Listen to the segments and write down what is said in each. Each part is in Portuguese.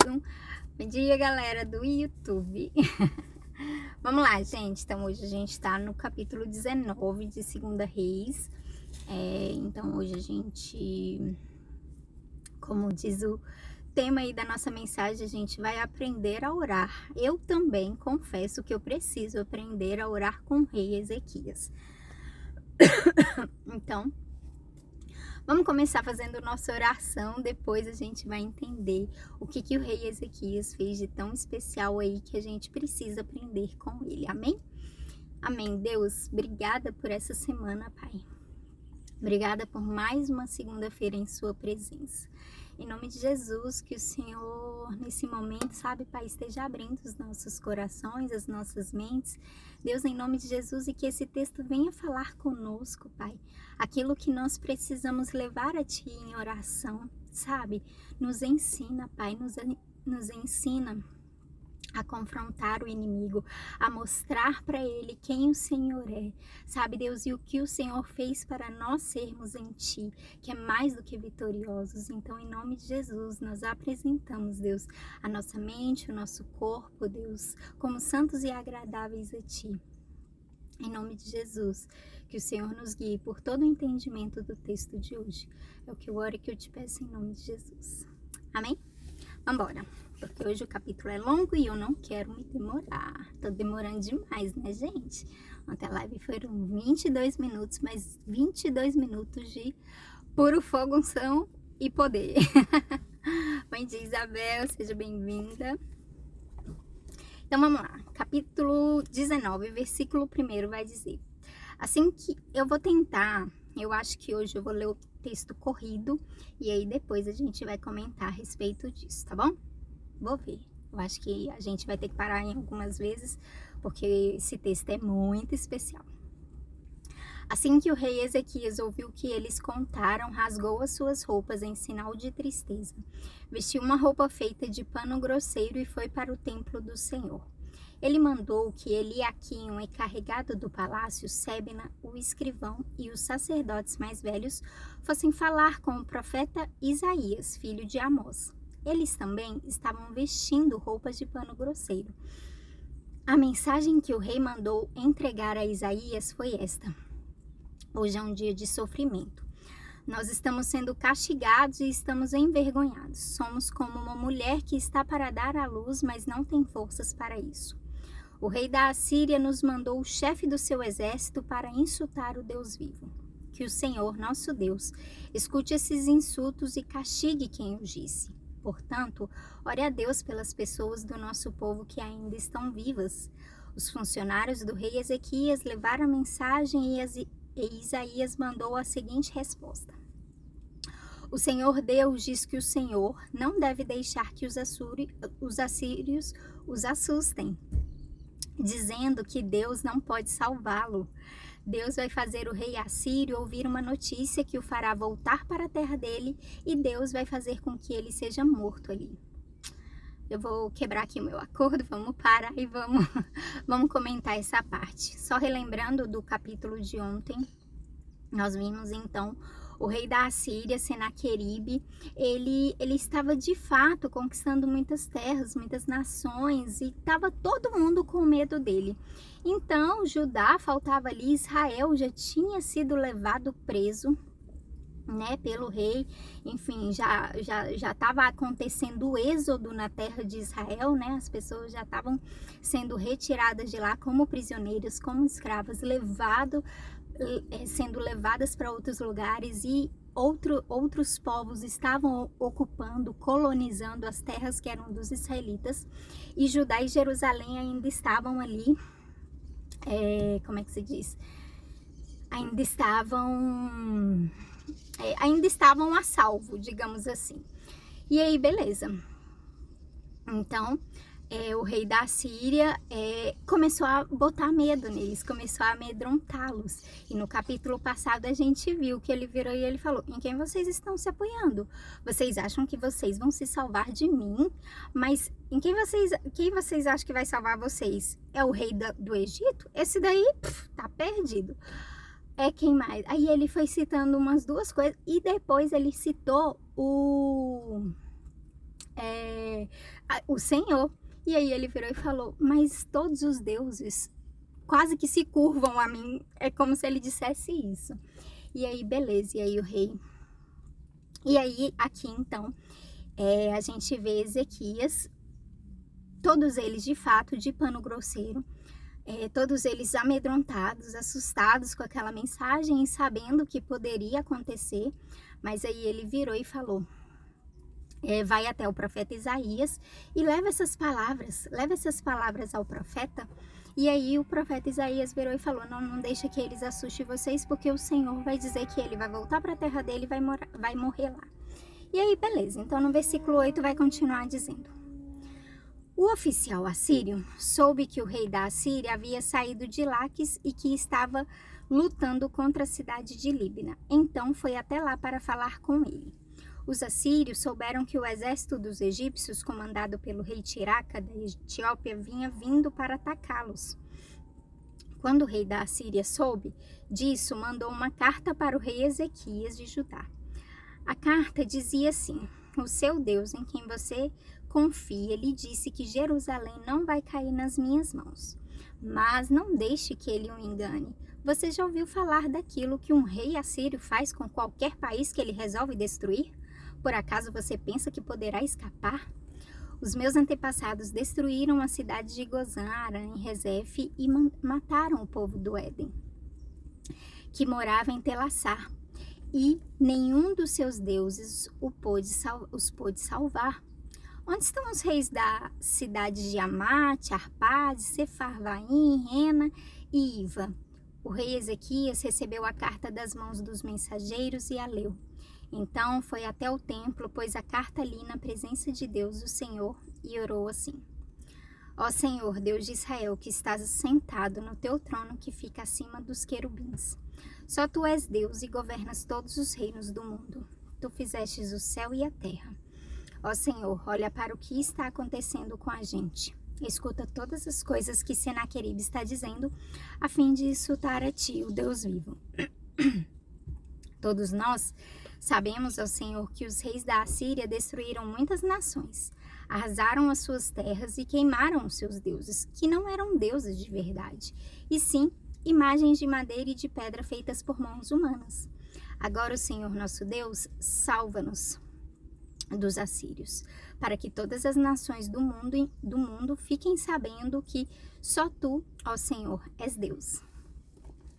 um. Bom dia, galera do YouTube. Vamos lá, gente. Então, hoje a gente tá no capítulo 19 de Segunda Reis. Então, hoje a gente, como diz o tema aí da nossa mensagem, a gente vai aprender a orar. Eu também confesso que eu preciso aprender a orar com o rei Ezequias. Então, vamos começar fazendo nossa oração, depois a gente vai entender o que o rei Ezequias fez de tão especial aí que a gente precisa aprender com ele. Amém? Amém. Deus, obrigada por essa semana, Pai. Obrigada por mais uma segunda-feira em sua presença. Em nome de Jesus, que o Senhor, nesse momento, sabe, Pai, esteja abrindo os nossos corações, as nossas mentes. Deus, em nome de Jesus, e que esse texto venha falar conosco, Pai. Aquilo que nós precisamos levar a Ti em oração, sabe? Nos ensina, Pai, nos ensina a confrontar o inimigo, a mostrar para ele quem o Senhor é, sabe, Deus, e o que o Senhor fez para nós sermos em Ti, que é mais do que vitoriosos. Então, em nome de Jesus, nós apresentamos, Deus, a nossa mente, o nosso corpo, Deus, como santos e agradáveis a Ti. Em nome de Jesus, que o Senhor nos guie por todo o entendimento do texto de hoje. É o que eu oro e que eu te peço em nome de Jesus. Amém? Vambora, porque hoje o capítulo é longo e eu não quero me demorar. Tô demorando demais, né, gente? Ontem a live foram 22 minutos, mas 22 minutos de puro fogo, unção e poder. Bom dia, Isabel, seja bem-vinda. Então vamos lá, capítulo 19, versículo 1 vai dizer: assim que eu vou tentar, eu acho que hoje eu vou ler o texto corrido e aí depois a gente vai comentar a respeito disso, tá bom? Vou ver. Eu acho que a gente vai ter que parar em algumas vezes, porque esse texto é muito especial. Assim que o rei Ezequias ouviu o que eles contaram, rasgou as suas roupas em sinal de tristeza. Vestiu uma roupa feita de pano grosseiro e foi para o templo do Senhor. Ele mandou que Eliaquim, o encarregado do palácio, Sebna, o escrivão e os sacerdotes mais velhos fossem falar com o profeta Isaías, filho de Amós. Eles também estavam vestindo roupas de pano grosseiro. A mensagem que o rei mandou entregar a Isaías foi esta: hoje é um dia de sofrimento. Nós estamos sendo castigados e estamos envergonhados. Somos como uma mulher que está para dar à luz, mas não tem forças para isso. O rei da Assíria nos mandou o chefe do seu exército para insultar o Deus vivo. Que o Senhor, nosso Deus, escute esses insultos e castigue quem os disse. Portanto, ore a Deus pelas pessoas do nosso povo que ainda estão vivas. Os funcionários do rei Ezequias levaram a mensagem e Isaías mandou a seguinte resposta: o Senhor Deus diz que o Senhor não deve deixar que os assírios os assustem, dizendo que Deus não pode salvá-lo. Deus vai fazer o rei assírio ouvir uma notícia que o fará voltar para a terra dele, e Deus vai fazer com que ele seja morto ali. Eu vou quebrar aqui o meu acordo, vamos parar e vamos comentar essa parte. Só relembrando do capítulo de ontem, nós vimos então o rei da Assíria, Senaqueribe, ele estava de fato conquistando muitas terras, muitas nações, e estava todo mundo com medo dele. Então, Judá, faltava ali, Israel já tinha sido levado preso, né, pelo rei. Enfim, já estava acontecendo o êxodo na terra de Israel, né? As pessoas já estavam sendo retiradas de lá como prisioneiras, como escravas, sendo levadas para outros lugares, e outros povos estavam ocupando, colonizando as terras que eram dos israelitas, e Judá e Jerusalém ainda estavam ali, como é que se diz? Ainda estavam a salvo, digamos assim. E aí, beleza. Então, o rei da Assíria começou a botar medo neles, começou a amedrontá-los. E no capítulo passado a gente viu que ele virou e ele falou: em quem vocês estão se apoiando? Vocês acham que vocês vão se salvar de mim? Mas em quem vocês acham que vai salvar vocês? É o rei do Egito? Esse daí tá perdido. É quem mais? Aí ele foi citando umas duas coisas e depois ele citou o Senhor. E aí ele virou e falou, mas todos os deuses quase que se curvam a mim. É como se ele dissesse isso. E aí, beleza, e aí o rei... E aí, aqui então, a gente vê Ezequias, todos eles de fato de pano grosseiro, todos eles amedrontados, assustados com aquela mensagem e sabendo o que poderia acontecer. Mas aí ele virou e falou, vai até o profeta Isaías e leva essas palavras ao profeta. E aí o profeta Isaías virou e falou, não deixa que eles assustem vocês, porque o Senhor vai dizer que ele vai voltar para a terra dele e vai morrer lá. E aí, beleza, então no versículo 8 vai continuar dizendo, o oficial assírio soube que o rei da Assíria havia saído de Laques e que estava lutando contra a cidade de Líbina. Então foi até lá para falar com ele. Os assírios souberam que o exército dos egípcios, comandado pelo rei Tiraca da Etiópia, vinha vindo para atacá-los. Quando o rei da Assíria soube disso, mandou uma carta para o rei Ezequias de Judá. A carta dizia assim, o seu Deus em quem você confia lhe disse que Jerusalém não vai cair nas minhas mãos. Mas não deixe que ele o engane. Você já ouviu falar daquilo que um rei assírio faz com qualquer país que ele resolve destruir? Por acaso você pensa que poderá escapar? Os meus antepassados destruíram a cidade de Gozã, Arã e Rezefe e mataram o povo do Éden, que morava em Telassar, e nenhum dos seus deuses os pôde salvar. Onde estão os reis da cidade de Amate, Arpade, Sefarvaim, Rena e Iva? O rei Ezequias recebeu a carta das mãos dos mensageiros e a leu. Então foi até o templo, pôs a carta ali na presença de Deus, o Senhor, e orou assim. Ó Senhor, Deus de Israel, que estás sentado no teu trono que fica acima dos querubins. Só tu és Deus e governas todos os reinos do mundo. Tu fizestes o céu e a terra. Ó Senhor, olha para o que está acontecendo com a gente. Escuta todas as coisas que Senaqueribe está dizendo, a fim de insultar a ti, o Deus vivo. Todos nós sabemos, ó Senhor, que os reis da Assíria destruíram muitas nações, arrasaram as suas terras e queimaram os seus deuses, que não eram deuses de verdade, e sim imagens de madeira e de pedra feitas por mãos humanas. Agora o Senhor nosso Deus salva-nos dos assírios, para que todas as nações do mundo fiquem sabendo que só tu, ó Senhor, és Deus.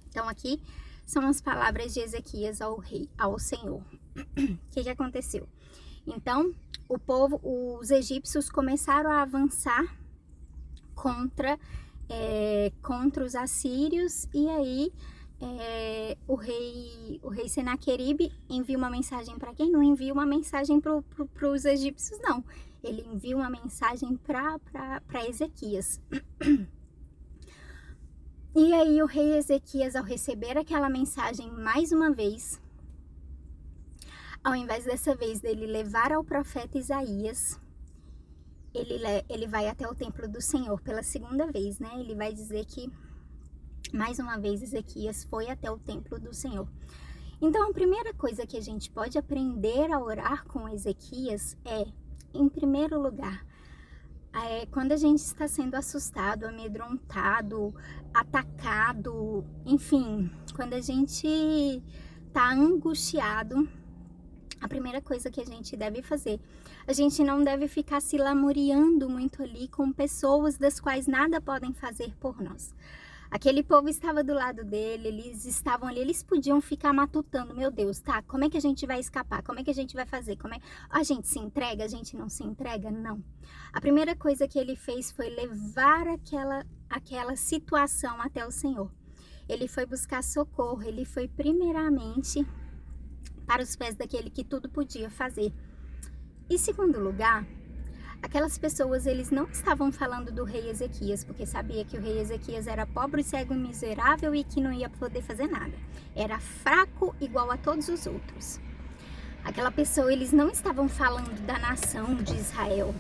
Então aqui são as palavras de Ezequias ao rei, ao Senhor. O que aconteceu? Então, os egípcios começaram a avançar contra os assírios, e aí o rei Senaqueribe envia uma mensagem para quem? Não envia uma mensagem para os egípcios, não. Ele envia uma mensagem para Ezequias. E aí o rei Ezequias, ao receber aquela mensagem mais uma vez, ao invés dessa vez dele levar ao profeta Isaías, ele vai até o templo do Senhor pela segunda vez, né? Ele vai dizer que, mais uma vez, Ezequias foi até o templo do Senhor. Então, a primeira coisa que a gente pode aprender a orar com Ezequias é, em primeiro lugar, quando a gente está sendo assustado, amedrontado, atacado, enfim, quando a gente está angustiado, a primeira coisa que a gente deve fazer, a gente não deve ficar se lamuriando muito ali com pessoas das quais nada podem fazer por nós. Aquele povo estava do lado dele, eles estavam ali, eles podiam ficar matutando, meu Deus, tá, como é que a gente vai escapar? Como é que a gente vai fazer? A gente se entrega? A gente não se entrega? Não. A primeira coisa que ele fez foi levar aquela situação até o Senhor. Ele foi buscar socorro, ele foi primeiramente para os pés daquele que tudo podia fazer. Em segundo lugar, aquelas pessoas, eles não estavam falando do rei Ezequias, porque sabia que o rei Ezequias era pobre, cego e miserável e que não ia poder fazer nada. Era fraco igual a todos os outros. Aquela pessoa, eles não estavam falando da nação de Israel.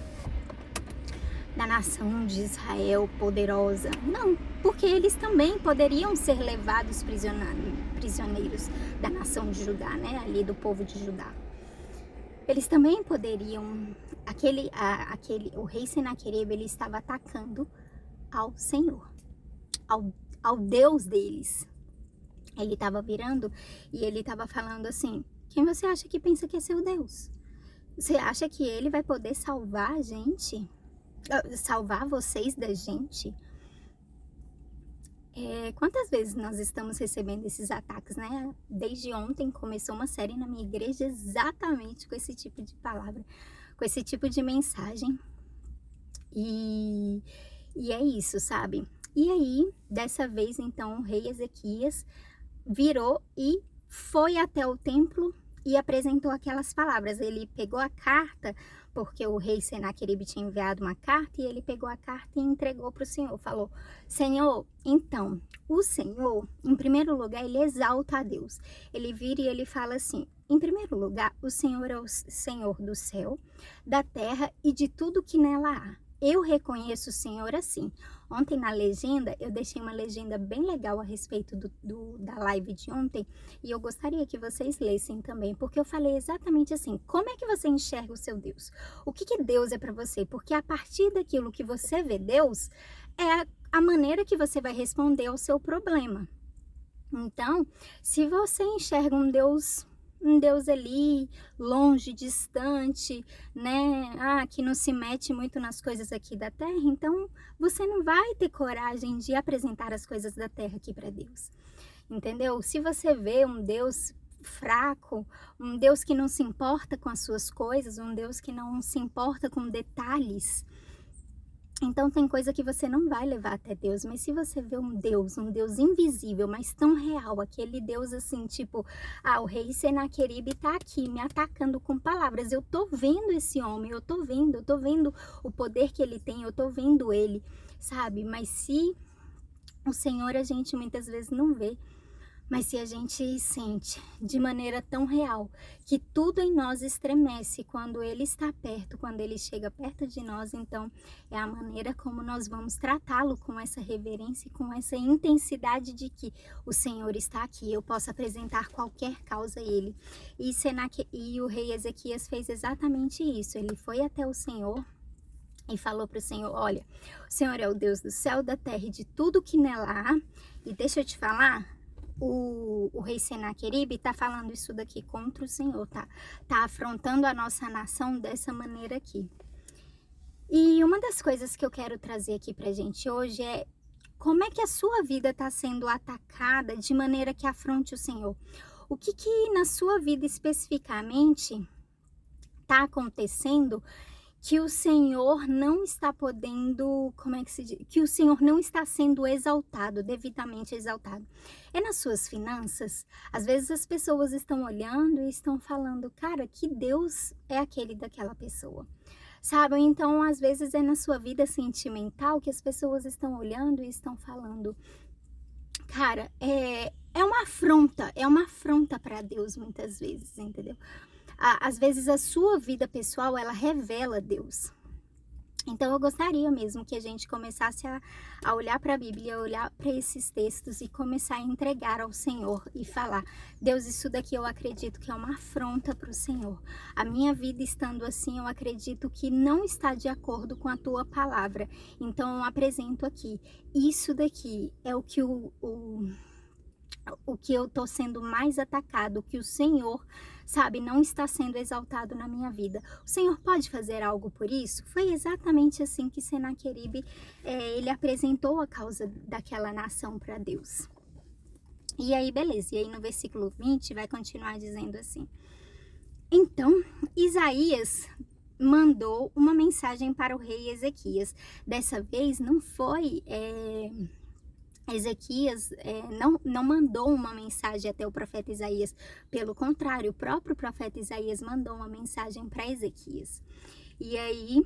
Da nação de Israel poderosa. Não, porque eles também poderiam ser levados prisioneiros da nação de Judá, né? Ali do povo de Judá. Eles também poderiam, o rei Senaqueribe, ele estava atacando ao Senhor, ao Deus deles. Ele estava virando e ele estava falando assim: quem você acha que pensa que é seu Deus? Você acha que ele vai poder salvar a gente? Salvar vocês da gente? Quantas vezes nós estamos recebendo esses ataques, né? Desde ontem começou uma série na minha igreja exatamente com esse tipo de palavra, com esse tipo de mensagem. E é isso, sabe? E aí, dessa vez, então, o rei Ezequias virou e foi até o templo e apresentou aquelas palavras. Ele pegou a carta, porque o rei Senaqueribe tinha enviado uma carta, e ele pegou a carta e entregou para o Senhor. Falou: Senhor, então, o Senhor, em primeiro lugar, ele exalta a Deus. Ele vira e ele fala assim: em primeiro lugar, o Senhor é o Senhor do céu, da terra e de tudo que nela há. Eu reconheço o Senhor assim. Ontem na legenda, eu deixei uma legenda bem legal a respeito da live de ontem, e eu gostaria que vocês lessem também, porque eu falei exatamente assim: como é que você enxerga o seu Deus? O que Deus é para você? Porque a partir daquilo que você vê Deus, é a maneira que você vai responder ao seu problema. Então, se você enxerga um Deus ali, longe, distante, né? Que não se mete muito nas coisas aqui da terra, então você não vai ter coragem de apresentar as coisas da terra aqui para Deus, entendeu? Se você vê um Deus fraco, um Deus que não se importa com as suas coisas, um Deus que não se importa com detalhes, então tem coisa que você não vai levar até Deus. Mas se você vê um Deus invisível, mas tão real, aquele Deus assim, tipo, o rei Senaqueribe tá aqui me atacando com palavras, eu tô vendo esse homem, eu tô vendo o poder que ele tem, eu tô vendo ele, sabe? Mas se o Senhor a gente muitas vezes não vê, mas se a gente sente de maneira tão real, que tudo em nós estremece quando Ele está perto, quando Ele chega perto de nós, então é a maneira como nós vamos tratá-lo, com essa reverência e com essa intensidade de que o Senhor está aqui, eu posso apresentar qualquer causa a Ele. E o rei Ezequias fez exatamente isso. Ele foi até o Senhor e falou para o Senhor: olha, o Senhor é o Deus do céu, da terra e de tudo que nela há. E deixa eu te falar, o rei Senaqueribe está falando isso daqui contra o Senhor, tá afrontando a nossa nação dessa maneira aqui. E uma das coisas que eu quero trazer aqui pra gente hoje é: como é que a sua vida está sendo atacada de maneira que afronte o Senhor? O que na sua vida especificamente está acontecendo que o Senhor não está podendo, como é que se diz? Que o Senhor não está sendo exaltado, devidamente exaltado. É nas suas finanças? Às vezes as pessoas estão olhando e estão falando: cara, que Deus é aquele daquela pessoa? Sabe? Então, às vezes é na sua vida sentimental que as pessoas estão olhando e estão falando: cara, é uma afronta para Deus muitas vezes, entendeu? Às vezes a sua vida pessoal, ela revela Deus. Então eu gostaria mesmo que a gente começasse a olhar para a Bíblia, olhar para esses textos e começar a entregar ao Senhor e falar: Deus, isso daqui eu acredito que é uma afronta para o Senhor. A minha vida estando assim, eu acredito que não está de acordo com a tua palavra. Então eu apresento aqui. Isso daqui é o que o que eu estou sendo mais atacado, o que o Senhor, sabe, não está sendo exaltado na minha vida. O Senhor pode fazer algo por isso? Foi exatamente assim que Senaqueribe, ele apresentou a causa daquela nação para Deus. E aí, beleza. E aí no versículo 20 vai continuar dizendo assim: então, Isaías mandou uma mensagem para o rei Ezequias. Dessa vez não foi... Ezequias não mandou uma mensagem até o profeta Isaías. Pelo contrário, o próprio profeta Isaías mandou uma mensagem para Ezequias. E aí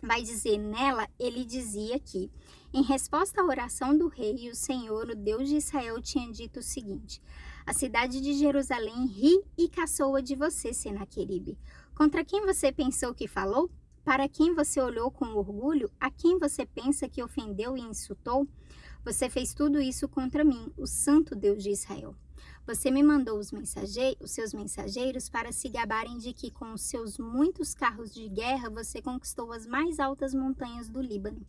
vai dizer nela, ele dizia que, em resposta à oração do rei, o Senhor, o Deus de Israel, tinha dito o seguinte: a cidade de Jerusalém ri e caçoa de você, Senaqueribe. Contra quem você pensou que falou? Para quem você olhou com orgulho? A quem você pensa que ofendeu e insultou? Você fez tudo isso contra mim, o santo Deus de Israel. Você me mandou os seus mensageiros para se gabarem de que com os seus muitos carros de guerra você conquistou as mais altas montanhas do Líbano.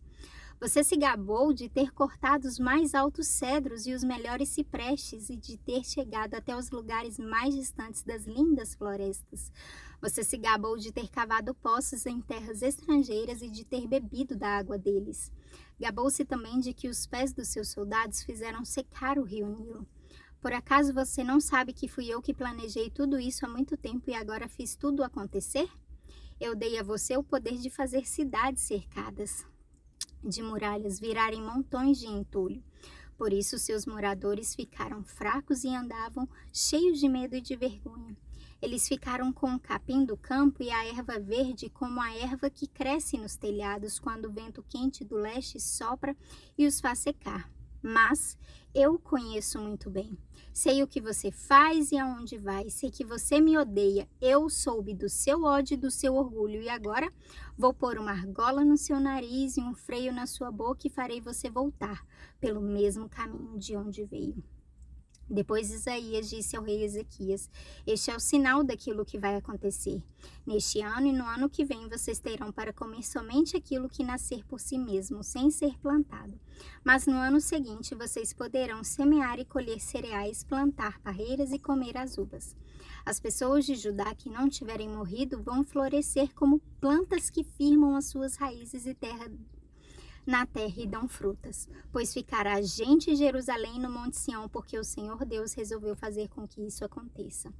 Você se gabou de ter cortado os mais altos cedros e os melhores ciprestes e de ter chegado até os lugares mais distantes das lindas florestas. Você se gabou de ter cavado poços em terras estrangeiras e de ter bebido da água deles. Gabou-se também de que os pés dos seus soldados fizeram secar o rio Nilo. Por acaso você não sabe que fui eu que planejei tudo isso há muito tempo e agora fiz tudo acontecer? Eu dei a você o poder de fazer cidades cercadas de muralhas virarem montões de entulho. Por isso seus moradores ficaram fracos e andavam cheios de medo e de vergonha. Eles ficaram com o capim do campo e a erva verde como a erva que cresce nos telhados quando o vento quente do leste sopra e os faz secar. Mas eu o conheço muito bem. Sei o que você faz e aonde vai. Sei que você me odeia. Eu soube do seu ódio e do seu orgulho. E agora vou pôr uma argola no seu nariz e um freio na sua boca e farei você voltar pelo mesmo caminho de onde veio. Depois Isaías disse ao rei Ezequias: este é o sinal daquilo que vai acontecer. Neste ano e no ano que vem vocês terão para comer somente aquilo que nascer por si mesmo, sem ser plantado. Mas no ano seguinte vocês poderão semear e colher cereais, plantar parreiras e comer as uvas. As pessoas de Judá que não tiverem morrido vão florescer como plantas que firmam as suas raízes na terra e dão frutas, pois ficará gente em Jerusalém no Monte Sião, porque o Senhor Deus resolveu fazer com que isso aconteça.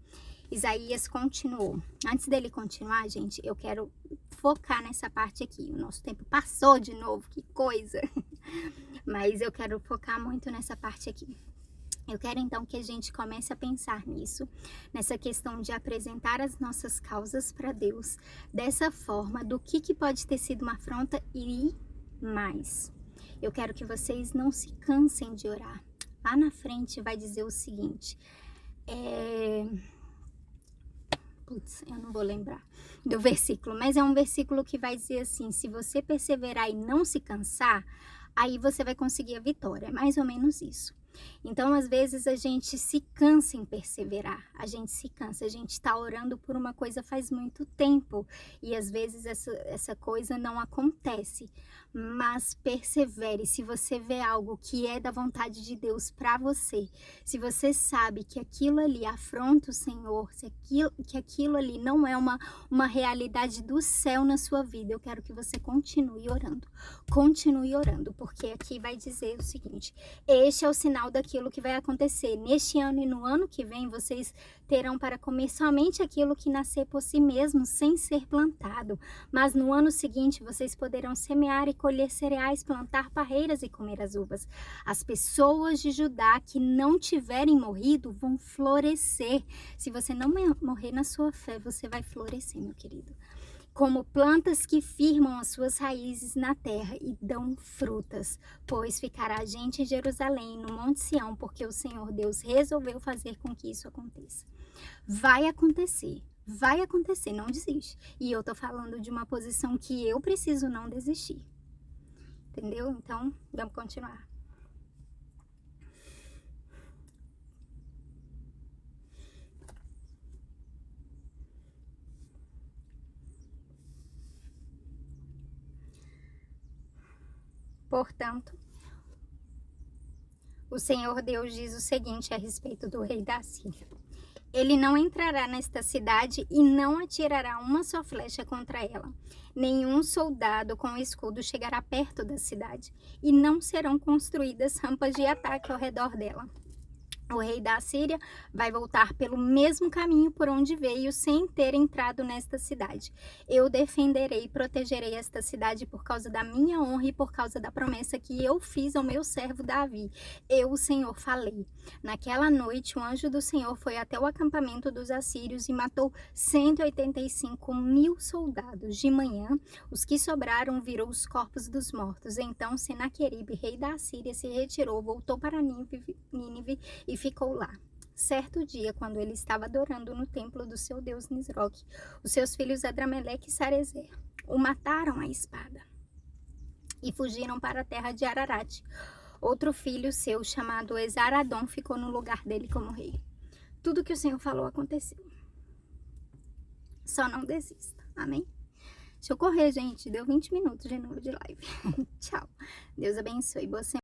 Isaías continuou. Antes dele continuar, gente, eu quero focar nessa parte aqui. O nosso tempo passou de novo, que coisa! Mas eu quero focar muito nessa parte aqui. Eu quero então que a gente comece a pensar nisso, nessa questão de apresentar as nossas causas para Deus, dessa forma, do que pode ter sido uma afronta e mais. Eu quero que vocês não se cansem de orar. Lá na frente vai dizer o seguinte, eu não vou lembrar do versículo, mas é um versículo que vai dizer assim: se você perseverar e não se cansar, aí você vai conseguir a vitória. É mais ou menos isso. Então, às vezes, a gente se cansa em perseverar, a gente se cansa, a gente está orando por uma coisa faz muito tempo e às vezes essa coisa não acontece, mas persevere. Se você vê algo que é da vontade de Deus para você, se você sabe que aquilo ali afronta o Senhor, que aquilo ali não é uma realidade do céu na sua vida, eu quero que você continue orando, porque aqui vai dizer o seguinte: este é o sinal daquilo que vai acontecer. Neste ano e no ano que vem, vocês terão para comer somente aquilo que nascer por si mesmo, sem ser plantado. Mas no ano seguinte, vocês poderão semear e colher cereais, plantar parreiras e comer as uvas. As pessoas de Judá que não tiverem morrido vão florescer. Se você não morrer na sua fé, você vai florescer, meu querido. Como plantas que firmam as suas raízes na terra e dão frutas, pois ficará gente em Jerusalém, no Monte Sião, porque o Senhor Deus resolveu fazer com que isso aconteça. Vai acontecer, não desiste. E eu tô falando de uma posição que eu preciso não desistir. Entendeu? Então, vamos continuar. Portanto, o Senhor Deus diz o seguinte a respeito do rei da Síria: ele não entrará nesta cidade e não atirará uma só flecha contra ela. Nenhum soldado com escudo chegará perto da cidade, e não serão construídas rampas de ataque ao redor dela. O rei da Síria vai voltar pelo mesmo caminho por onde veio, sem ter entrado nesta cidade. Eu defenderei e protegerei esta cidade por causa da minha honra e por causa da promessa que eu fiz ao meu servo Davi. Eu, o Senhor, falei. Naquela noite, o anjo do Senhor foi até o acampamento dos assírios e matou 185.000 soldados. De manhã, os que sobraram virou os corpos dos mortos. Então, Senaqueribe, rei da Assíria, se retirou, voltou para Nínive e ficou lá. Certo dia, quando ele estava adorando no templo do seu deus Nisroque, os seus filhos Adrameleque e Sarezer o mataram à espada e fugiram para a terra de Ararat. Outro filho seu, chamado Esaradom, ficou no lugar dele como rei. tudo que o Senhor falou aconteceu. Só não desista, amém? Deixa eu correr, gente. Deu 20 minutos de novo de live. Tchau. Deus abençoe. Boa semana.